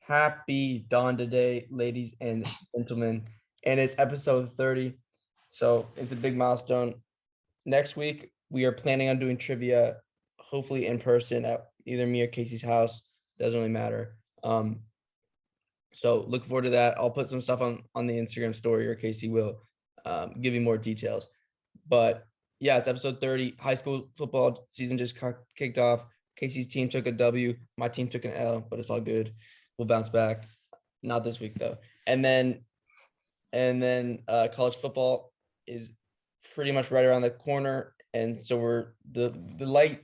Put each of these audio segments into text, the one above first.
Happy Dawn today, ladies and gentlemen. And it's episode 30. So it's a big milestone. Next week, we are planning on doing trivia, hopefully in person at either me or Casey's house. Doesn't really matter. So look forward to that. I'll put some stuff on the Instagram story, or Casey will give you more details. But yeah, it's episode 30. High school football season just kicked off. Casey's team took a W. My team took an L, but it's all good. We'll bounce back. Not this week though. And then college football is pretty much right around the corner. And so we're the light,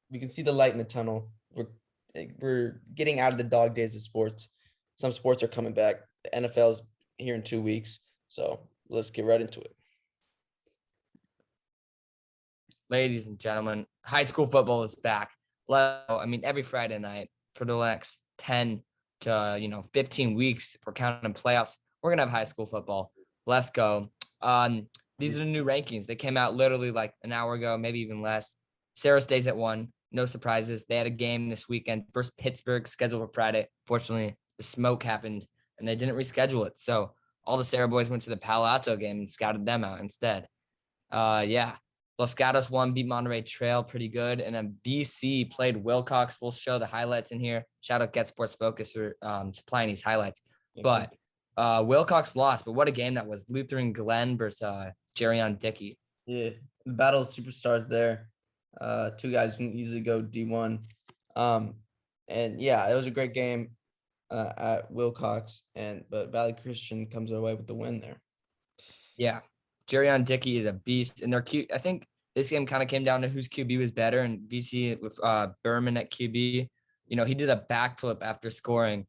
we can see the light in the tunnel. We're getting out of the dog days of sports. Some sports are coming back. The NFL's here in 2 weeks. So let's get right into it. Ladies and gentlemen, high school football is back. Every Friday night for the next 10 to 15 weeks, if we're counting playoffs, we're gonna have high school football. Let's go. These are the new rankings. They came out literally like an hour ago, maybe even less. Sarah stays at 1. No surprises. They had a game this weekend. First Pittsburgh scheduled for Friday. Fortunately, the smoke happened and they didn't reschedule it. So all the Sarah boys went to the Palo Alto game and scouted them out instead. Los Gatos won, beat Monterey Trail pretty good. And then BC played Wilcox. We'll show the highlights in here. Shout out Get Sports Focus for supplying these highlights. But Wilcox lost, but what a game that was. Lutheran Glen versus Jerion Dickey. Yeah, the battle of superstars there. Two guys who usually go D1. And yeah, it was a great game at Wilcox, but Valley Christian comes away with the win there. Yeah, Jerion Dickey is a beast, and they're cute. I think this game kind of came down to whose QB was better, and BC with Berman at QB. He did a backflip after scoring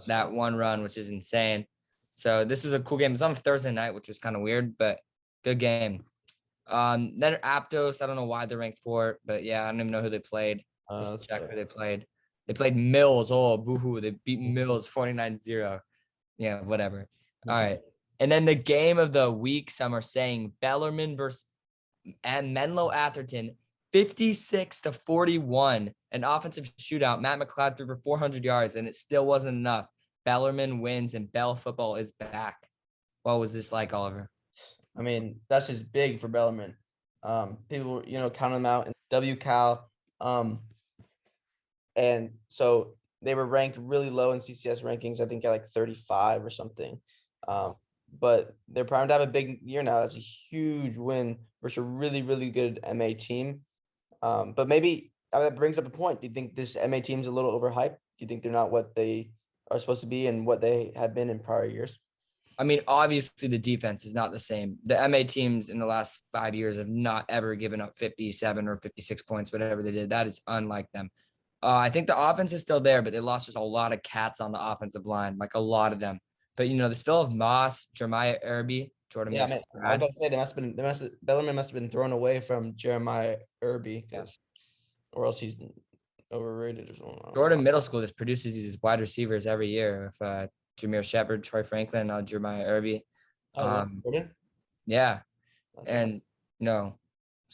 that one run, which is insane. So this was a cool game. It's on Thursday night, which was kind of weird, but good game. Then Aptos, I don't know why they're ranked 4, but yeah, I don't even know who they played. Let's check who they played. They played Mills. Oh, boohoo. They beat Mills 49-0. Yeah, whatever. All right. And then the game of the week, some are saying Bellarmine versus Menlo Atherton, 56-41, an offensive shootout. Matt McLeod threw for 400 yards, and it still wasn't enough. Bellarmine wins, and Bell football is back. What was this like, Oliver? I mean, that's just big for Bellarmine. People, count them out in WCal. And so they were ranked really low in CCS rankings, I think at like 35 or something. But they're primed to have a big year now. That's a huge win versus a really, really good MA team. But maybe that brings up a point. Do you think this MA team's a little overhyped? Do you think they're not what they are supposed to be and what they have been in prior years? I mean, obviously the defense is not the same. The MA teams in the last 5 years have not ever given up 57 or 56 points, whatever they did. That is unlike them. I think the offense is still there, but they lost just a lot of cats on the offensive line, like a lot of them. But they still have Moss, Jeremiah Irby, Jordan. Yeah, I was about to say Bellarmine must have been thrown away from Jeremiah Irby, or else he's overrated or something. Jordan Middle School just produces these wide receivers every year with Jameer Shepard, Troy Franklin, Jeremiah Irby. Yeah, and so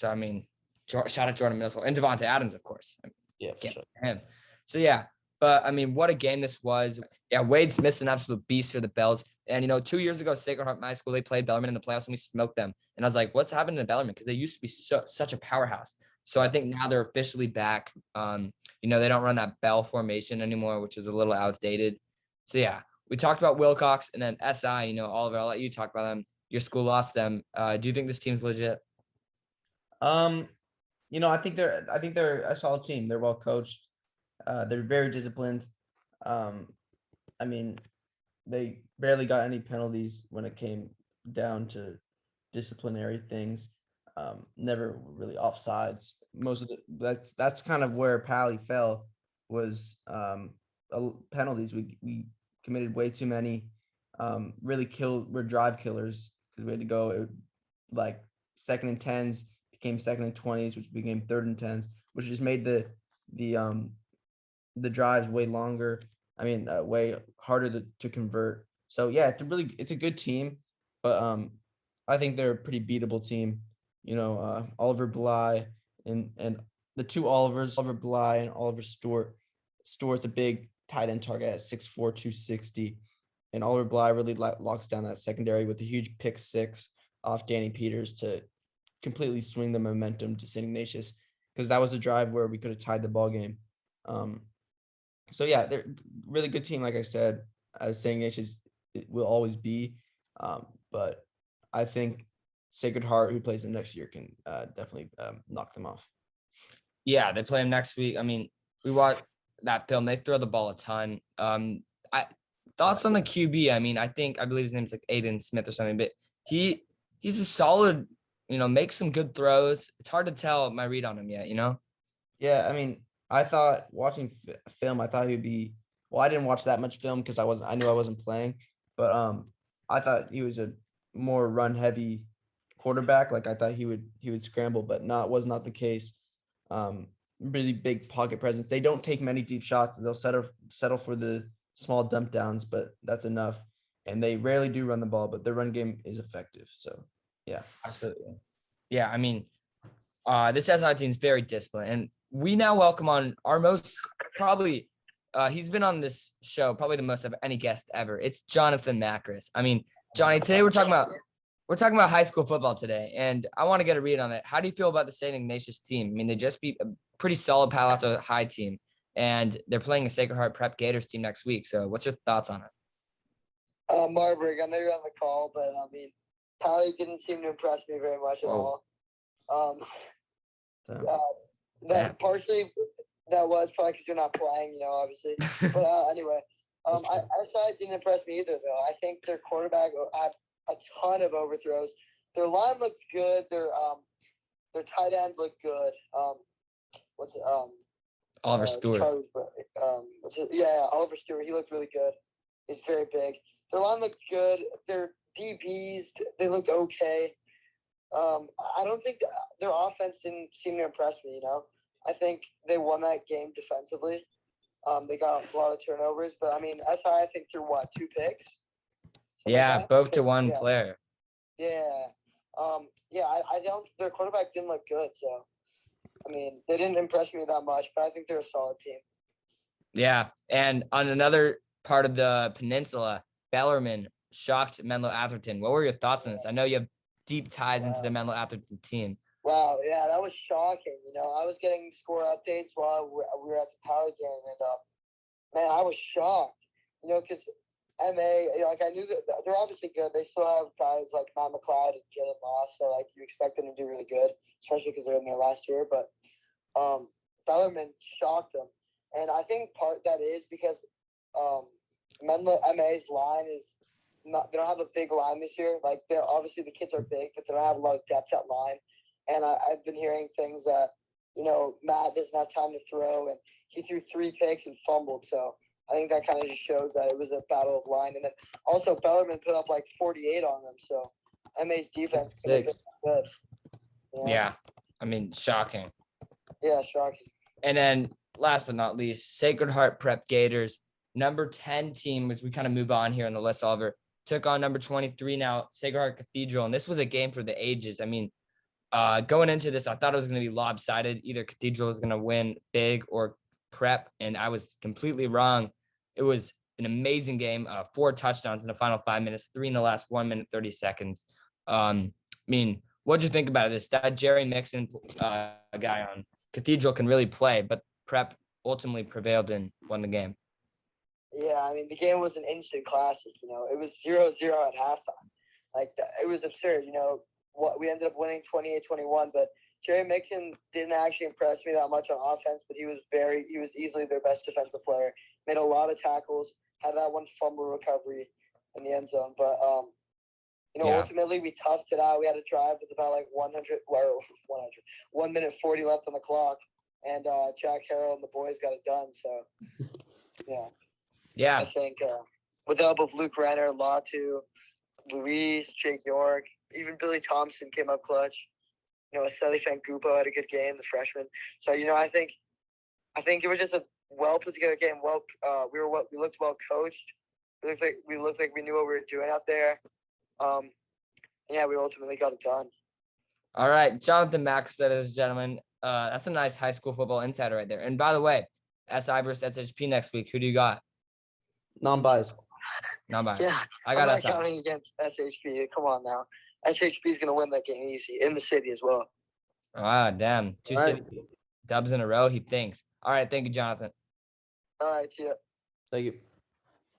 I mean, shout out Jordan Middle School and Devontae Adams, of course. Yeah, for sure. Him. So yeah, but I mean, what a game this was. Yeah, Wade Smith's an absolute beast for the Bells. And 2 years ago, Sacred Heart High School, they played Bellarmine in the playoffs and we smoked them. And I was like, what's happening to Bellarmine? Because they used to be such a powerhouse. So I think now they're officially back. They don't run that Bell formation anymore, which is a little outdated. So yeah, we talked about Wilcox and then SI. Oliver, I'll let you talk about them. Your school lost them. Do you think this team's legit? I think they're a solid team. They're well coached. They're very disciplined. I mean, they barely got any penalties when it came down to disciplinary things. Never really offsides. Most of that's kind of where Pally fell, was penalties. We committed way too many. We're drive killers because we had to go like 2nd and 10s became 2nd and 20s, which became 3rd and 10s, which just made the drives way longer. I mean, way harder to convert. So yeah, it's a good team, but I think they're a pretty beatable team. Oliver Bly and the two Olivers, Oliver Bly and Oliver Stewart. Stewart's a big tight end target at 6'4", 260. And Oliver Bly really locks down that secondary with a huge pick six off Danny Peters to completely swing the momentum to St. Ignatius, because that was a drive where we could have tied the ball game. So yeah, they're really good team. Like I said, as St. Ignatius will always be, but I think Sacred Heart, who plays them next year, can definitely knock them off. Yeah, they play him next week. I mean, we watched that film. They throw the ball a ton. I thoughts on the QB. I mean, I believe his name's like Aiden Smith or something, but he's a solid, makes some good throws. It's hard to tell my read on him yet, Yeah, I mean, I thought watching film, I thought he'd be. Well, I didn't watch that much film because I knew I wasn't playing, but I thought he was a more run heavy quarterback. Like I thought he would scramble, but was not the case. Really big pocket presence. They don't take many deep shots. They'll settle for the small dump downs, but that's enough. And they rarely do run the ball, but their run game is effective. So yeah, absolutely. Yeah, I mean, this SI team is very disciplined, and we now welcome on our most probably. He's been on this show probably the most of any guest ever. It's Jonathan Macris. I mean, Johnny, today we're talking about high school football today, and I want to get a read on it. How do you feel about the St. Ignatius team? I mean, they just beat a pretty solid Palo Alto High team, and they're playing a Sacred Heart Prep Gators team next week. So what's your thoughts on it? Marburg, I know you're on the call, but I mean, Palo didn't seem to impress me very much at all. Partially that was probably because you're not playing, obviously. But anyway, I saw it didn't impress me either, though. I think their quarterback had a ton of overthrows. Their line looked good. Their tight end looked good. Oliver Stewart. Oliver Stewart. He looked really good. He's very big. Their line looked good. Their DBs, they looked okay. I don't think their offense didn't seem to impress me, I think they won that game defensively. They got a lot of turnovers, but I mean, SI, I think threw 2 picks? Yeah, like both to one player. Yeah. I don't, their quarterback didn't look good. So, I mean, they didn't impress me that much, but I think they're a solid team. Yeah. And on another part of the peninsula, Bellarmine shocked Menlo Atherton. What were your thoughts on this? I know you have deep ties into the Menlo Atherton team. Wow, yeah, that was shocking. I was getting score updates while we were at the Power game, and man, I was shocked. Because MA, I knew that they're obviously good. They still have guys like Matt McLeod and Jalen Moss, so you expect them to do really good, especially because they're in there last year. But Bellarmine shocked them, and I think part that is because Menlo MA's line is not. They don't have a big line this year. They're obviously the kids are big, but they don't have a lot of depth at line. And I've been hearing things that, Matt doesn't have time to throw, and he threw 3 picks and fumbled. So I think that kind of just shows that it was a battle of line. And then also Bellarmine put up 48 on them. So MA's defense could have been good. Yeah. I mean, shocking. Yeah, shocking. And then last but not least, Sacred Heart Prep Gators, number 10 team, as we kind of move on here on the list, Oliver, took on number 23 now, Sacred Heart Cathedral. And this was a game for the ages. I mean, going into this, I thought it was going to be lopsided. Either Cathedral was going to win big or Prep, and I was completely wrong. It was an amazing game. 4 touchdowns in the final 5 minutes, 3 in the last 1 minute, 30 seconds. I mean, what'd you think about this? That Jerry Mixon guy on Cathedral can really play, but Prep ultimately prevailed and won the game. Yeah, I mean, the game was an instant classic. It was 0-0 at halftime. It was absurd. We ended up winning 28-21, but Jerry Mixon didn't actually impress me that much on offense, but he was easily their best defensive player. Made a lot of tackles, had that one fumble recovery in the end zone. But, ultimately we toughed it out. We had a drive with about 1 minute 40 left on the clock, and Jack Harrell and the boys got it done. So, yeah. I think with the help of Luke Renner, Latu, Luis, Jake York, even Billy Thompson came up clutch. Sally Fangupo had a good game, the freshman. So, I think it was just a well put together game. We looked well coached. We looked like we knew what we were doing out there. We ultimately got it done. All right, Jonathan Mack, ladies and gentlemen. That's a nice high school football insider right there. And by the way, SI versus SHP next week. Who do you got? Non-biased. Not mine. Yeah, I I'm got not SI. counting against SHP. Come on now. SHP is going to win that game easy in the city as well. Ah, damn. Two All right. city dubs in a row, he thinks. All right, thank you, Jonathan. All right, yeah. Thank you.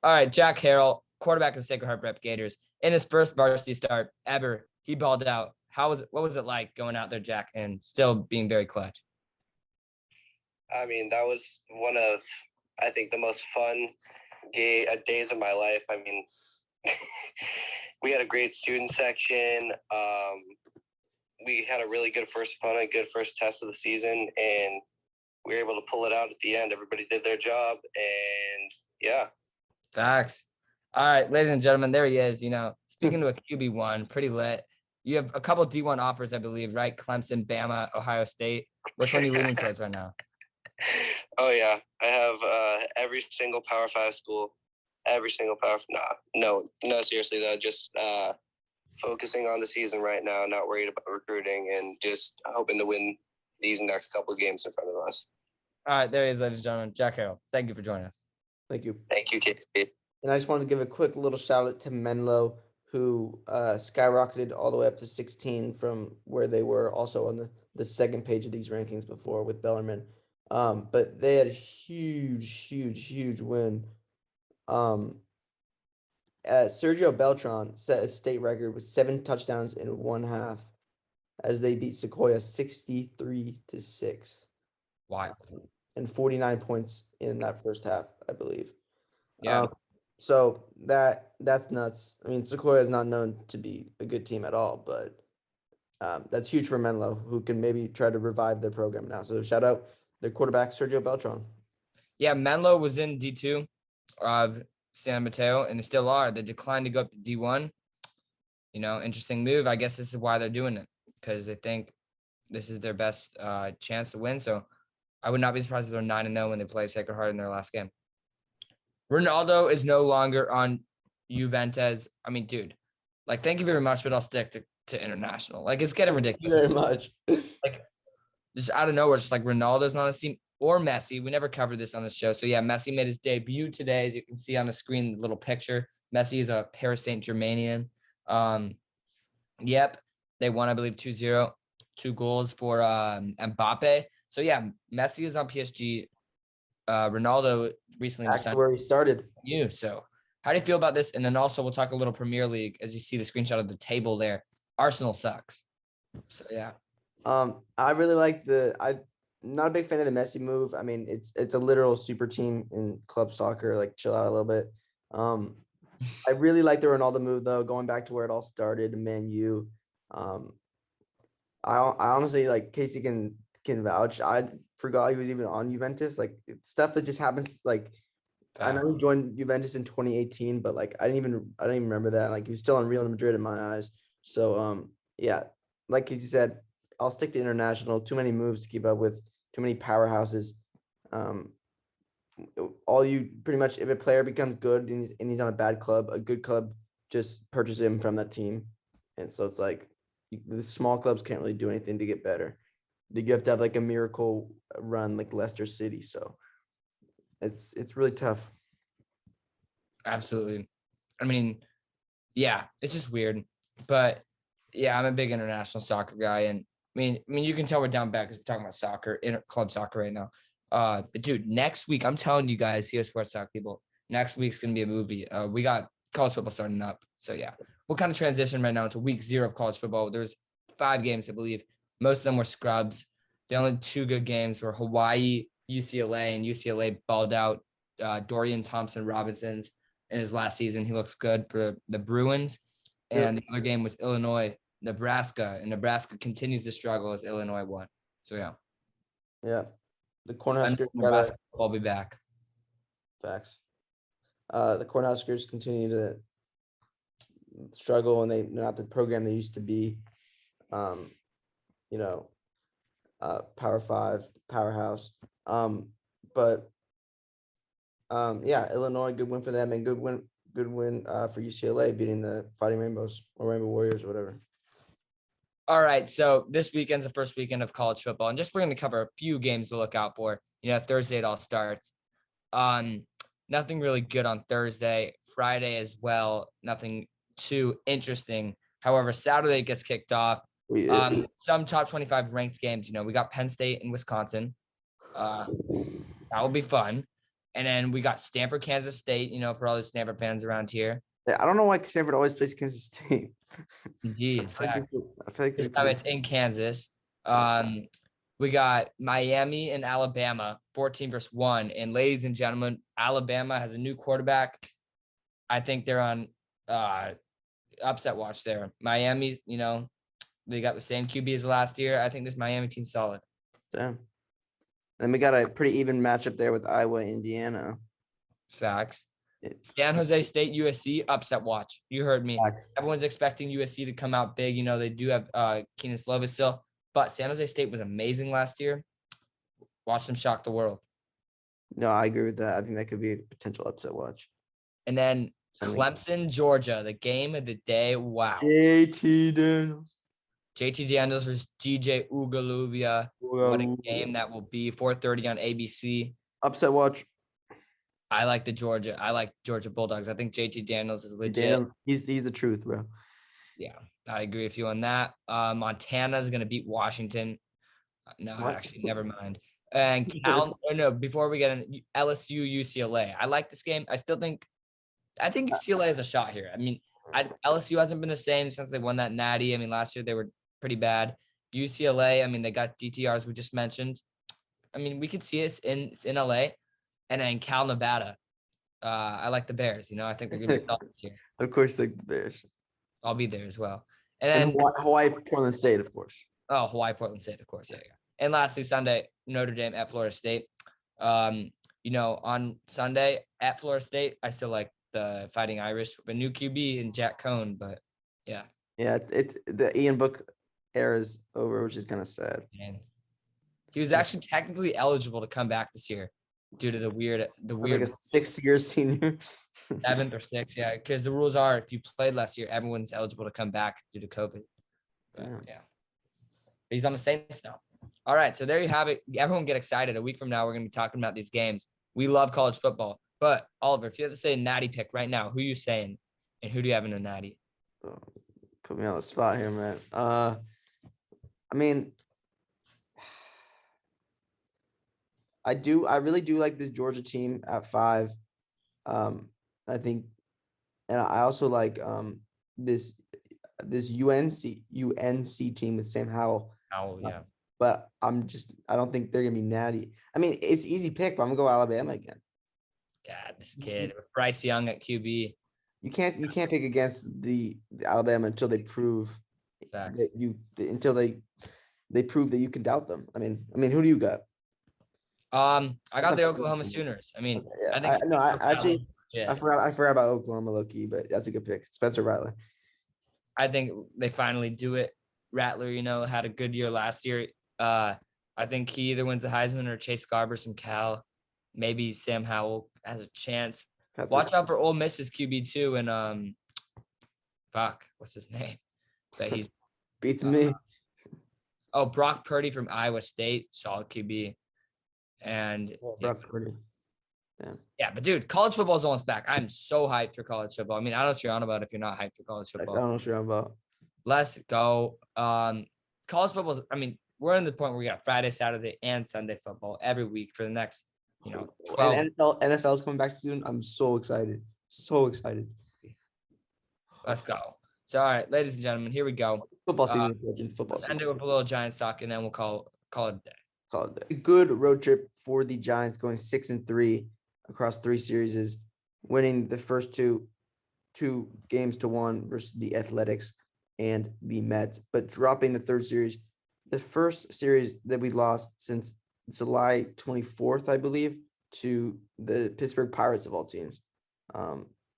All right, Jack Harrell, quarterback of the Sacred Heart Rep Gators. In his first varsity start ever, he balled out. What was it like going out there, Jack, and still being very clutch? I mean, that was one of, I think, the most fun days of my life. I mean, we had a great student section. We had a really good first opponent, good first test of the season, and we were able to pull it out at the end. Everybody did their job, and yeah. Facts. All right, ladies and gentlemen, there he is. Speaking to a QB1, pretty lit. You have a couple D1 offers, I believe, right? Clemson, Bama, Ohio State. Which one are you leaning towards right now? Oh, yeah. I have every single Power 5 school, every single Power. No, seriously, though. Just focusing on the season right now, not worried about recruiting, and just hoping to win these next couple of games in front of us. All right, there he is, ladies and gentlemen. Jack Harrell, thank you for joining us. Thank you. Thank you, KC. And I just wanted to give a quick little shout out to Menlo, who skyrocketed all the way up to 16 from where they were also on the second page of these rankings before with Bellarmine. But they had a huge win. Sergio Beltran set a state record with 7 touchdowns in 1 half as they beat Sequoia 63-6 Wild. and 49 points in that first half, I believe. Yeah. So that's nuts. I mean, Sequoia is not known to be a good team at all, but that's huge for Menlo, who can maybe try to revive their program now. So shout out their quarterback, Sergio Beltran. Yeah, Menlo was in D2 of San Mateo, and they still are. They declined to go up to D1. Interesting move. I guess this is why they're doing it, because they think this is their best chance to win. So I would not be surprised if they're 9-0 when they play Sacred Heart in their last game. Ronaldo is no longer on Juventus. I mean, dude, thank you very much, but I'll stick to international. It's getting ridiculous. Very much. Just out of nowhere, just Ronaldo's not on this team or Messi. We never covered this on this show. So yeah, Messi made his debut today. As you can see on the screen, the little picture. Messi is a Paris Saint-Germainian. Yep. They won, I believe, 2-0, 2 goals for Mbappe. So yeah, Messi is on PSG. Ronaldo recently Back to where he started. So how do you feel about this? And then also we'll talk a little Premier League as you see the screenshot of the table there. Arsenal sucks. So yeah. I really like I'm not a big fan of the Messi move. I mean, it's a literal super team in club soccer. Chill out a little bit. I really like the Ronaldo move though, going back to where it all started, Man U. I honestly, Casey can vouch. I forgot he was even on Juventus. It's stuff that just happens. I know he joined Juventus in 2018, but I didn't even remember that. He was still on Real Madrid in my eyes. So yeah, like Casey said, I'll stick to international. Too many moves to keep up with. Too many powerhouses. Pretty much, if a player becomes good and he's on a bad club, a good club just purchases him from that team. And so it's the small clubs can't really do anything to get better. You have to have a miracle run like Leicester City. So it's really tough. Absolutely. I mean, yeah, it's just weird. But yeah, I'm a big international soccer guy. And I mean, you can tell we're down bad because we're talking about soccer, club soccer right now. But dude, next week, I'm telling you guys, here Sports Talk people, next week's gonna be a movie. We got college football starting up. So yeah, we'll kind of transition right now into week 0 of college football. There's 5 games, I believe. Most of them were scrubs. The only 2 good games were Hawaii, UCLA, and UCLA balled out Dorian Thompson-Robinson's in his last season. He looks good for the Bruins. And the other game was Illinois, Nebraska, and Nebraska continues to struggle as Illinois won. So yeah. Yeah. The Cornhuskers Nebraska will be back. Facts. The Cornhuskers continue to struggle, and they're not the program they used to be. Power 5 powerhouse. But yeah, Illinois, good win for them, and good win for UCLA beating the Fighting Rainbows or Rainbow Warriors or whatever. All right, so this weekend's the first weekend of college football, and just we're going to cover a few games to look out for. Thursday it all starts. Nothing really good on Thursday. Friday as well, nothing too interesting. However, Saturday gets kicked off. Some top 25 ranked games. We got Penn State and Wisconsin. That will be fun. And then we got Stanford, Kansas State. For all the Stanford fans around here. I don't know why Stanford always plays Kansas State. Indeed, I feel like this time it's in Kansas. We got Miami and Alabama, 14 versus 1. And ladies and gentlemen, Alabama has a new quarterback. I think they're on upset watch there. Miami, they got the same QB as last year. I think this Miami team's solid. Damn. Then we got a pretty even matchup there with Iowa, Indiana. Facts. San Jose State, USC, upset watch. You heard me. Facts. Everyone's expecting USC to come out big. They do have Keenan Slovis still. But San Jose State was amazing last year. Watch them shock the world. No, I agree with that. I think that could be a potential upset watch. And then Clemson, Georgia, the game of the day. Wow. JT Daniels. JT Daniels versus DJ Ugaluvia. What a game that will be. 4:30 on ABC. Upset watch. I like Georgia Bulldogs. I think JT Daniels is legit. Damn, he's the truth, bro. Yeah, I agree with you on that. Montana is going to beat Washington. No, What? actually, never mind. And before we get in, LSU, UCLA. I like this game. I think UCLA has a shot here. LSU hasn't been the same since they won that natty. Last year they were pretty bad. UCLA, they got DTRs we just mentioned. We could see it's in LA. And then Cal, Nevada. I like the Bears. I think they're going to be tough this year. Of course, the Bears. I'll be there as well. And then Hawaii, Portland State, of course. Oh, Hawaii, Portland State, of course. There you go. And lastly, Sunday, Notre Dame at Florida State. On Sunday at Florida State, I still like the Fighting Irish with a new QB and Jack Cohn, but yeah. Yeah, it's the Ian Book era is over, which is kind of sad. And he was actually technically eligible to come back this year due to the weird like a 6-year senior. 7th or 6th, yeah. Because the rules are if you played last year, everyone's eligible to come back due to COVID. But, yeah. He's on the Saints now. All right, so there you have it. Everyone get excited. A week from now, we're going to be talking about these games. We love college football. But, Oliver, if you have to say a natty pick right now, who are you saying? And who do you have in a natty? Oh, put me on the spot here, man. I really do like this Georgia team at 5. I think, and I also like this UNC team with Sam Howell. Oh, yeah. But I don't think they're gonna be natty. It's easy pick, but I'm gonna go Alabama again. God, this kid with Bryce Young at QB. You can't pick against the Alabama until they prove that until they prove that you can doubt them. Who do you got? I got the Oklahoma Sooners. I forgot about Oklahoma low key, but that's a good pick. Spencer Rattler. I think they finally do it. Rattler, had a good year last year. I think he either wins the Heisman or Chase Garbers from Cal. Maybe Sam Howell has a chance. Watch out for Ole Miss's QB too, and what's his name? But he's beats me. Brock Purdy from Iowa State, solid QB. And Brock Purdy. Yeah, but dude, college football is almost back. I'm so hyped for college football. I don't know what you're on about if you're not hyped for college football. I don't know what you're on about. Let's go. College football is, we're in the point where we got Friday, Saturday, and Sunday football every week for the next, 12. And NFL's coming back soon. I'm so excited. So excited. Let's go. So, all right, ladies and gentlemen, here we go. Football season. Football season. End it with a little Giants talk, and then we'll call it a day. A good road trip for the Giants, going 6-3 across 3 series, winning the first two games to 1 versus the Athletics and the Mets, but dropping the third series. The first series that we lost since July 24th, I believe, to the Pittsburgh Pirates of all teams.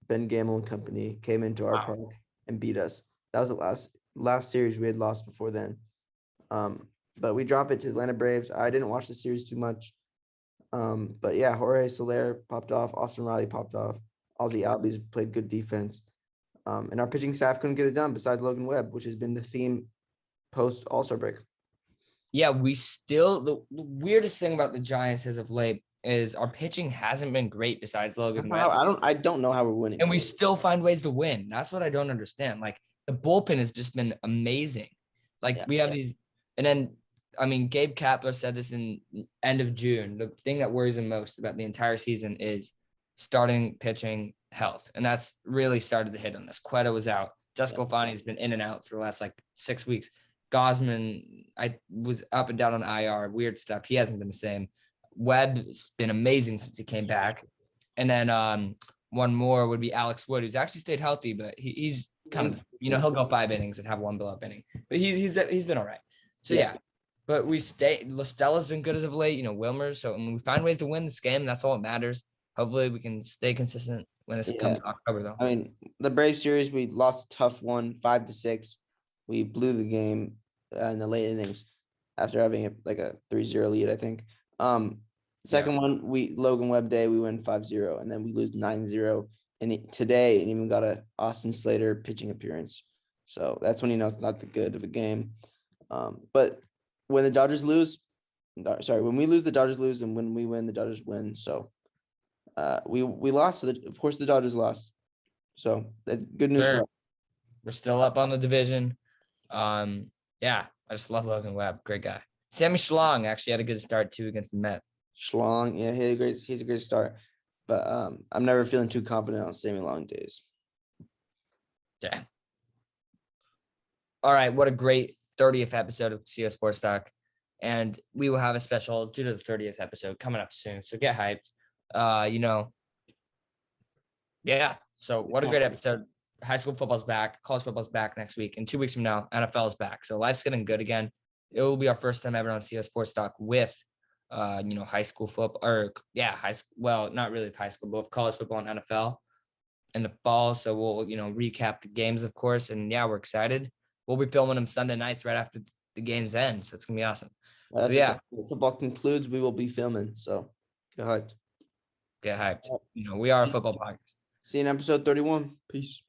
Ben Gamble and company came into our park and beat us. That was the last series we had lost before then. But we drop it to Atlanta Braves. I didn't watch the series too much. But yeah, Jorge Soler popped off. Austin Riley popped off. Ozzie Albies played good defense. And our pitching staff couldn't get it done besides Logan Webb, which has been the theme post All-Star break. Yeah, the weirdest thing about the Giants as of late is our pitching hasn't been great besides Logan Webb. I don't know how we're winning. And we still find ways to win. That's what I don't understand. Like the bullpen has just been amazing. Like we have these, and then I mean, Gabe Kapler said this in end of June. The thing that worries him most about the entire season is starting pitching health, and that's really started to hit on this. Cueto was out. Desclafani has been in and out for the last like 6 weeks. Gosman, I was up and down on IR, weird stuff. He hasn't been the same. Webb's been amazing since he came back. And then one more would be Alex Wood, who's actually stayed healthy, but he's kind of, he'll go 5 innings and have 1 blow-up inning. But he's been all right. So yeah. But Lostella's been good as of late, Wilmer. So when we find ways to win this game, that's all that matters. Hopefully we can stay consistent when it comes to October, though. I mean, the Braves series, we lost a tough one, 5-6. We blew the game in the late innings after having a 3-0 lead, I think. Second one, Logan Webb Day, we win 5-0, and then we lose 9-0. And today, and even got a Austin Slater pitching appearance. So that's when it's not that good of a game. But when the Dodgers lose, when we lose, the Dodgers lose, and when we win, the Dodgers win. So we lost. So of course, the Dodgers lost. So that's good news for us. We're still up on the division. I just love Logan Webb. Great guy. Sammy Schlong actually had a good start too against the Mets. Schlong, yeah, he's a great start. But I'm never feeling too confident on Sammy Long days. Yeah. All right. What a great 30th episode of CO Sports Talk. And we will have a special due to the 30th episode coming up soon. So get hyped. So what a great episode. High school football's back. College football's back next week. And 2 weeks from now, NFL is back. So life's getting good again. It will be our first time ever on CO Sports Talk with, high school football well, not really high school, but with college football and NFL in the fall. So we'll, recap the games, of course. And we're excited. We'll be filming them Sunday nights right after the games end. So it's going to be awesome. When football concludes, we will be filming. So get hyped. Get hyped. We are a football podcast. See you in episode 31. Peace.